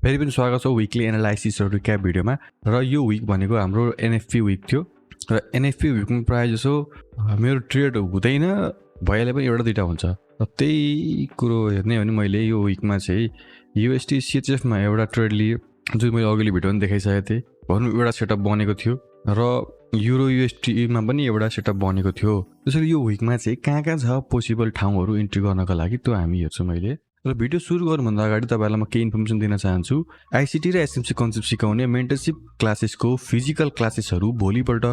फेरि पनि स्वागत छ विकली एनालाइसिस र रिक्याप भिडियोमा। र यो विक भनेको हाम्रो एनएफपी विक थियो र एनएफपी विकमा प्रायः जसो मेरो ट्रेड हुँदैन, भइहाले पनि एउटा दुईवटा हुन्छ। र त्यही कुरो हेर्ने हो भने मैले यो विकमा चाहिँ युएसटी सिएचएफमा एउटा ट्रेड लिएँ, जुन मैले अघिल्लो भिडियोमा देखाइसकेको थिएँ। भनौँ एउटा सेटअप बनेको थियो र युरो युएसटीमा पनि एउटा सेटअप बनेको थियो। त्यसरी यो विकमा चाहिँ कहाँ कहाँ छ पोसिबल ठाउँहरू इन्ट्री गर्नको लागि त्यो हामी हेर्छौँ मैले। र भिडियो सुरु गर्नुभन्दा अगाडि तपाईँहरूलाई म केही इन्फर्मेसन दिन चाहन्छु। आइसिटी र एसएमसी कन्सेप्ट सिकाउने मेन्टरसिप क्लासेसको फिजिकल क्लासेसहरू भोलिपल्ट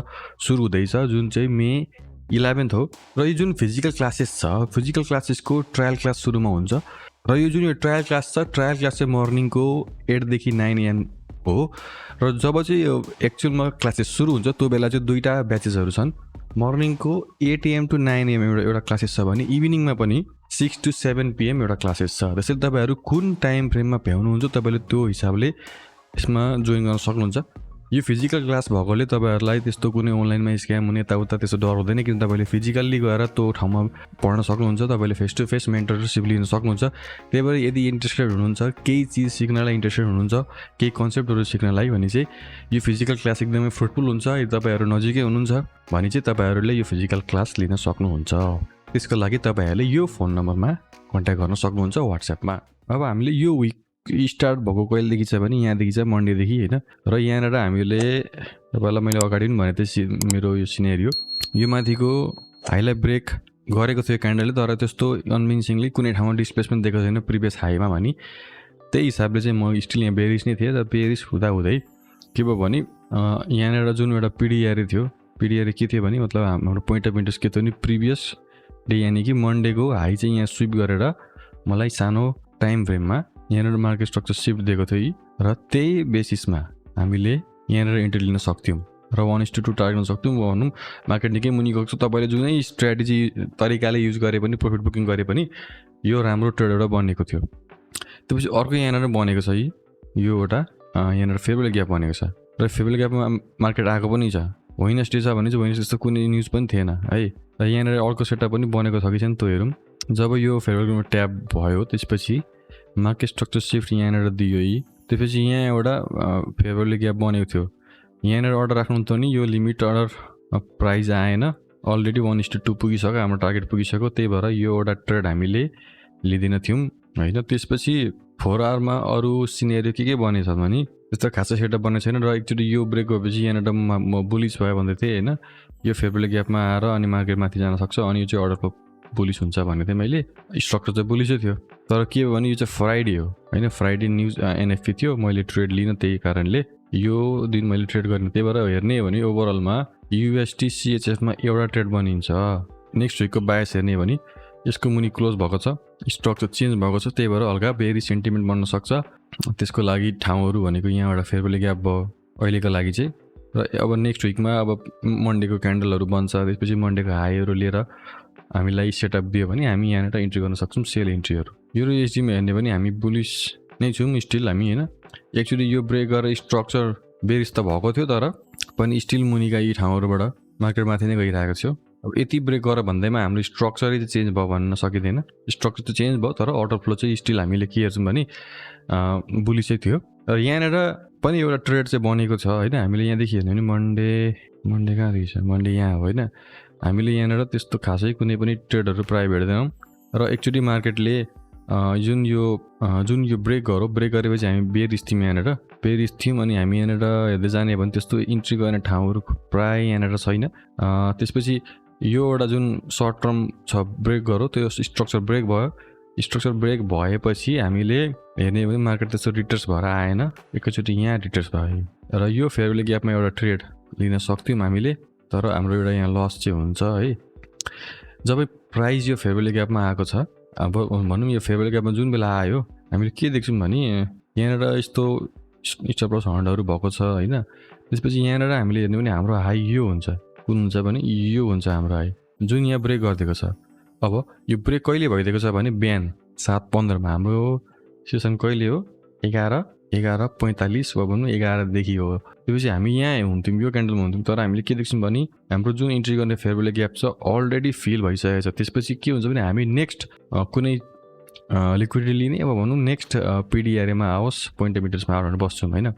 सुरु हुँदैछ, जुन चाहिँ मे 11 हो। र यो जुन फिजिकल क्लासेस छ, फिजिकल क्लासेसको ट्रायल क्लास सुरुमा हुन्छ। र यो जुन यो ट्रायल क्लास छ, ट्रायल क्लास चाहिँ मर्निङको 8 देखि 9 AM हो। र जब चाहिँ यो एक्चुअलमा क्लासेस सुरु हुन्छ त्यो बेला चाहिँ दुईवटा ब्याचेसहरू छन्। मर्निङको 8 AM to 9 AM एउटा क्लासेस छ भने इभिनिङमा पनि 6 to 7 PM एउटा क्लासेस छ। त्यसैले तपाईँहरू कुन टाइम फ्रेममा भ्याउनुहुन्छ तपाईँले त्यो हिसाबले यसमा जोइन गर्न सक्नुहुन्छ। यो फिजिकल क्लास भएकोले तपाईँहरूलाई त्यस्तो कुनै अनलाइनमा स्क्याम हुने यताउता त्यस्तो डर हुँदैन, किन तपाईँले फिजिकल्ली गएर त्यो ठाउँमा पढ्न सक्नुहुन्छ। तपाईँले फेस टु फेस मेन्टरसिप लिन सक्नुहुन्छ। त्यही भएर यदि इन्ट्रेस्टेड हुनुहुन्छ, केही चिज सिक्नलाई इन्ट्रेस्टेड हुनुहुन्छ, केही कन्सेप्टहरू सिक्नलाई भने चाहिँ यो फिजिकल क्लास एकदमै फ्रुटफुल हुन्छ। यदि तपाईँहरू नजिकै हुनुहुन्छ भने चाहिँ तपाईँहरूले यो फिजिकल क्लास लिन सक्नुहुन्छ। त्यसको लागि तपाईँहरूले यो फोन नम्बरमा कन्ट्याक्ट गर्न सक्नुहुन्छ वाट्सएपमा। अब हामीले यो विक स्टार्ट भएको कहिलेदेखि छ भने यहाँदेखि छ मन्डेदेखि, होइन। र यहाँनिर हामीले तपाईँलाई मैले अगाडि पनि भनेको थिएँ मेरो यो सिनेरियो, यो माथिको हाईलाई ब्रेक गरेको थियो क्यान्डलले, तर त्यस्तो कन्भिन्सिङली कुनै ठाउँमा डिस्प्लेसमेन्ट दिएको छैन प्रिभियस हाईमा भने। त्यही हिसाबले चाहिँ म स्टिल यहाँ बेरिस नै थिएँ। र बेरिस हुँदाहुँदै के भयो भने यहाँनिर जुन एउटा पिडिआरए थियो, पिडिआरए के थियो भने मतलब हाम्रो पोइन्ट अफ इन्ट्रेस्ट के थियो भने प्रिभियस डे यानि कि मन्डेको हाई चाहिँ यहाँ स्विप गरेर मलाई सानो टाइम फ्रेममा यहाँनिर मार्केट स्ट्रक्चर सिफ्ट दिएको थियो। र त्यही बेसिसमा हामीले यहाँनिर इन्ट्री लिन सक्थ्यौँ र 1:2 टार्गेट गर्न सक्थ्यौँ। भनौँ मार्केट निकै मुनि गएको छ, तपाईँले जुनै स्ट्राटेजी तरिकाले युज गरे पनि, प्रफिट बुकिङ गरे पनि यो राम्रो ट्रेड एउटा बनेको थियो। त्यसपछि अर्को यहाँनिर बनेको छ, यो एउटा यहाँनिर फेभरेबल ग्याप बनेको छ। र फेभरेबल ग्यापमा मार्केट आएको पनि छ। वेडनेसडे छ भने चाहिँ वेडनेसडे त्यस्तो कुनै न्युज पनि थिएन है। र यहाँनिर अर्को सेटअप पनि बनेको छ कि छैन त्यो हेरौँ। जब यो फेभरेबल ट्याप भयो त्यसपछि मार्केट स्ट्रक्चर सिफ्ट यहाँनिर दियो। त्यसपछि यहाँ एउटा फेभरेबल ग्याप बनेको थियो। यहाँनिर अर्डर राख्नुहुन्छ भने यो लिमिट अर्डर प्राइस आएन, अलरेडी 1:2 पुगिसक्यो, हाम्रो टार्गेट पुगिसक्यो। त्यही भएर यो एउटा ट्रेड हामीले लिँदैन थियौँ, होइन। त्यसपछि 4 आवरमा अरू सिनेरियो के बनेछ भने त्यस्तो खासै सेटअप बनेको छैन। र एकचोटि यो ब्रेक गएपछि यहाँनिर म बुलिस भयो भन्दै थिएँ, होइन। यो फेभरेबल ग्यापमा आएर अनि मार्केट माथि जान सक्छ अनि यो चाहिँ अर्डरको बुलिस हुन्छ भनेको थिएँ मैले। स्ट्रक्चर चाहिँ बुलिसै थियो, तर के भयो भने यो चाहिँ फ्राइडे हो, होइन। फ्राइडे न्युज एनएफपी थियो, मैले ट्रेड लिन त्यही कारणले यो दिन मैले ट्रेड गर्ने। त्यही भएर हेर्ने हो भने ओभरअलमा युएसटी सिएचएफमा एउटा ट्रेड बनिन्छ। नेक्स्ट विकको बायस हेर्ने भने यसको मुनि क्लोज भएको छ, स्ट्रक्चर चेन्ज भएको छ, त्यही भएर हल्का बेरी सेन्टिमेन्ट बन्न सक्छ। त्यसको लागि ठाउँहरू भनेको यहाँ एउटा फेभरेबल ग्याप भयो अहिलेको लागि चाहिँ। र अब नेक्स्ट विकमा अब मन्डेको क्यान्डलहरू बन्छ, त्यसपछि मन्डेको हाईहरू लिएर हामीलाई सेटअप दियो भने हामी यहाँनिर इन्ट्री गर्न सक्छौँ, सेल इन्ट्रीहरू। यो एसडीमा हेर्ने भने हामी बुलिस नै छौँ स्टिल हामी, होइन। एक्चुअली यो ब्रेक गरेर स्ट्रक्चर बेरिस त भएको थियो, तर पनि स्टिल मुनिका यी ठाउँहरूबाट मार्केट माथि नै गइरहेको थियो। अब यति ब्रेक गरेर भन्दैमा हाम्रो स्ट्रक्चरै चाहिँ चेन्ज भयो भन्न सकिँदैन। स्ट्रक्चर त चेन्ज भयो, तर अर्डर फ्लो चाहिँ स्टिल हामीले के हेर्छौँ भने बुलिसै थियो। र यहाँनिर पनि एउटा ट्रेड चाहिँ बनेको छ, होइन। हामीले यहाँदेखि हेर्ने भने मन्डे कहाँदेखि छ, मन्डे यहाँ हो, होइन। हामीले यहाँनिर त्यस्तो खासै कुनै पनि ट्रेडहरू प्रायः भेट्दैनौँ। र एक्चुअली मार्केटले जुन यो ब्रेक गरेपछि हामी बेरिस थियौँ, यहाँनिर बेरिस थियौँ। अनि हामी यहाँनिर हेर्दै जाने भने त्यस्तो इन्ट्री गर्ने ठाउँहरू प्रायः यहाँनिर छैन। त्यसपछि यो एउटा जुन सर्ट टर्म छ ब्रेक गऱ्यो, त्यो स्ट्रक्चर ब्रेक भयो। स्ट्रक्चर ब्रेक भएपछि हामीले हेर्ने भने मार्केट त्यस्तो रिटर्स भएर आएन, एकैचोटि यहाँ रिटर्स भयो। र यो फेभरेबल ग्यापमा एउटा ट्रेड लिन सक्थ्यौँ हामीले, तर हाम्रो एउटा यहाँ लस चाहिँ हुन्छ है। जब प्राइस यो फेभरेबल ग्यापमा आएको छ, अब भनौँ यो फेभरेबल ग्यापमा जुन बेला आयो हामीले के देख्छौँ भने यहाँनिर यस्तो स्टप लस हन्डहरू भएको छ, होइन। त्यसपछि यहाँनिर हामीले हेर्ने भने हाम्रो हाई यो हुन्छ, कुन हुन्छ भने यो हुन्छ हाम्रो हाई, जुन यहाँ ब्रेक गरिदिएको छ। अब यो ब्रेक कहिले भइदिएको छ भने बिहान 7:15 मा हाम्रो सेसन कहिले हो 11:45 वा भनौँ 11 देखि हो। त्यसपछि हामी यहाँ हुन्थ्यौँ, यो क्यान्डलमा हुन्थ्यौँ, तर हामीले के देख्छौँ भने हाम्रो जुन इन्ट्री गर्ने फेभरेबल ग्याप छ अलरेडी फिल भइसकेको छ। त्यसपछि के हुन्छ भने हामी नेक्स्ट कुनै लिक्विडिटी लिने अब भनौँ नेक्स्ट पिडिआरएमा आओस् पोइन्टोमिटर्समा आएर भनेर बस्छौँ होइन।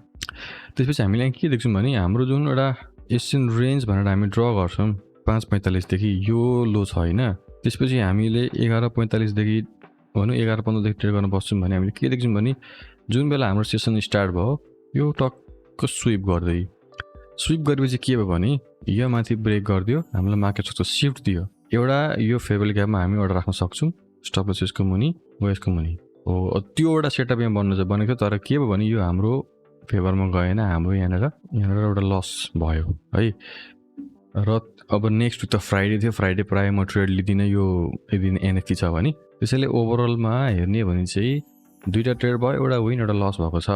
त्यसपछि हामीले के देख्छौँ भने हाम्रो जुन एउटा एसियन रेन्ज भनेर हामी ड्र गर्छौँ 5:45 यो लो छ होइन। त्यसपछि हामीले 11:45 भनौँ 11:15 ट्रेड गर्न बस्छौँ भने हामीले के देख्छौँ भने जुन बेला हाम्रो सेसन स्टार्ट भयो यो टक्क स्विप गरेपछि के भयो भने यो माथि ब्रेक गरिदियो, हामीलाई मार्केट सक्छ सिफ्ट दियो, एउटा यो फेभरेबल ग्यापमा हामी अर्डर राख्न सक्छौँ स्टप लस यसको मुनि वा यसको मुनि हो। त्यो एउटा सेटअप यहाँ बनेको थियो, तर के भयो भने यो हाम्रो फेभरमा गएन, हाम्रो यहाँनिर एउटा लस भयो है। र अब नेक्स्ट विक त फ्राइडे थियो, फ्राइडे प्रायः म ट्रेड लिँदिनँ यो दिन एनएफपी छ भने। त्यसैले ओभरअलमा हेर्ने भने चाहिँ 2टा ट्रेड भयो, एउटा विन एउटा लस भएको छ।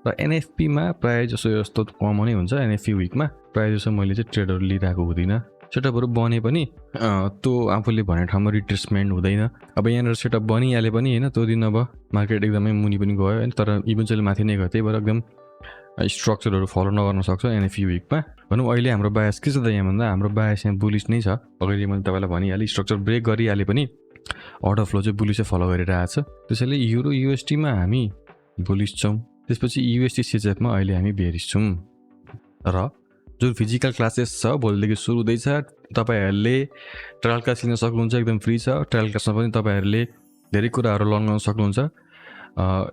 र एनएफपीमा प्रायः जसो यस्तो कमनै हुन्छ, एनएफपी विकमा प्रायः जसो मैले चाहिँ ट्रेडहरू लिइरहेको हुँदिनँ। सेटअपहरू बने पनि त्यो आफूले भनेको ठाउँमा रिट्रेसमेन्ट हुँदैन। अब यहाँनिर सेटअप बनिहाले पनि होइन, त्यो दिन अब मार्केट एकदमै मुनि पनि गयो होइन, तर इभेन्चुअली माथि नै गयो। त्यही भएर एकदम स्ट्रक्चरहरू फलो नगर्न सक्छ एनएफपी विकमा। भनौँ अहिले हाम्रो बायस के छ त यहाँ भन्दा हाम्रो बायस यहाँ बुलिस नै छ। अगाडि मैले तपाईँलाई भनिहालेँ स्ट्रक्चर ब्रेक गरिहाले पनि अर्डर फ्लो चाहिँ बुलिसै फलो गरिरहेको छ। त्यसैले युरो युएसटीमा हामी बुलिस छौँ, त्यसपछि युएसटी सिजेफमा अहिले हामी बेरिस छौँ। र जुन फिजिकल क्लासेस छ भोलिदेखि सुरु हुँदैछ, तपाईँहरूले ट्रायल क्लास लिन सक्नुहुन्छ, एकदम फ्री छ। ट्रायल क्लासमा पनि तपाईँहरूले धेरै कुराहरू लर्न गर्न सक्नुहुन्छ।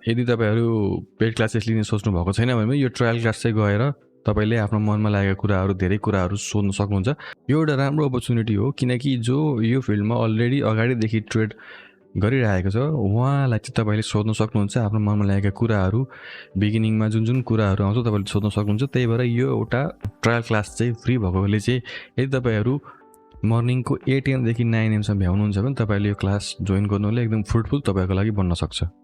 यदि तपाईँहरू पेड क्लासेस लिने सोच्नु भएको छैन भने यो ट्रायल क्लास चाहिँ गएर तपाईँले आफ्नो मनमा लागेको कुराहरू धेरै कुराहरू सोध्न सक्नुहुन्छ। यो एउटा राम्रो अपर्च्युनिटी हो, किनकि जो यो फिल्डमा अलरेडी अगाडिदेखि ट्रेड गरिरहेको छ उहाँलाई चाहिँ तपाईँले सोध्न सक्नुहुन्छ आफ्नो मनमा लागेका कुराहरू। बिगिनिङमा जुन कुराहरू आउँछ तपाईँले सोध्न सक्नुहुन्छ। त्यही भएर यो एउटा ट्रायल क्लास चाहिँ फ्री भएकोले चाहिँ यदि तपाईँहरू मर्निङको 8 AM देखि 9 AM सम्म भ्याउनुहुन्छ भने तपाईँले यो क्लास जोइन गर्नुले एकदम फ्रुटफुल तपाईँहरूको लागि बन्न सक्छ।